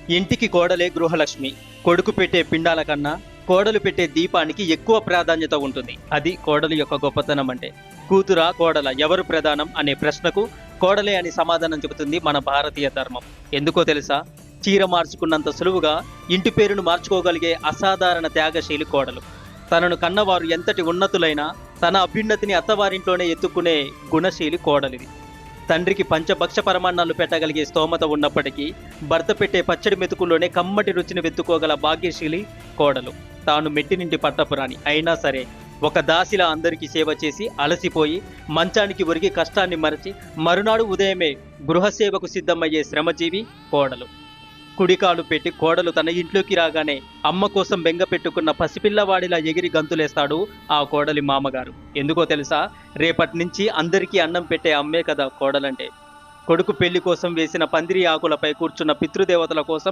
ఇంటికి కోడలే గృహలక్ష్మి. కొడుకు పెట్టే పిండాల కన్నా కోడలు పెట్టే దీపానికి ఎక్కువ ప్రాధాన్యత ఉంటుంది. అది కోడలు యొక్క గొప్పతనం అంటే. కూతురా కోడల ఎవరు ప్రధానం అనే ప్రశ్నకు కోడలే అని సమాధానం చెబుతుంది మన భారతీయ ధర్మం. ఎందుకో తెలుసా? చీర మార్చుకున్నంత సులువుగా ఇంటి పేరును మార్చుకోగలిగే అసాధారణ త్యాగశీలి కోడలు. తనను కన్నవారు ఎంతటి ఉన్నతులైనా తన అభ్యున్నతిని అత్తవారింట్లోనే ఎత్తుకునే గుణశీలి కోడలిది. తండ్రికి పంచభక్ష పరమాన్నాలు పెట్టగలిగే స్తోమత ఉన్నప్పటికీ భర్త పెట్టే పచ్చడి మెతుకుల్లోనే కమ్మటి రుచిని వెతుక్కోగల భాగ్యశీలి కోడలు. తాను మెట్టినింటి పట్టపురాణి అయినా సరే ఒక దాసిలా అందరికీ సేవ చేసి అలసిపోయి మంచానికి ఒరిగి కష్టాన్ని మరచి మరునాడు ఉదయమే గృహసేవకు సిద్ధమయ్యే శ్రమజీవి కోడలు. కుడికాలు పెట్టి కోడలు తన ఇంట్లోకి రాగానే అమ్మ కోసం బెంగ పెట్టుకున్న పసిపిల్లవాడిలా ఎగిరి గంతులేస్తాడు ఆ కోడలి మామగారు. ఎందుకో తెలుసా? రేపటి నుంచి అందరికీ అన్నం పెట్టే అమ్మే కదా కోడలంటే. కొడుకు పెళ్లి కోసం వేసిన పందిరి ఆకులపై కూర్చున్న పితృదేవతల కోసం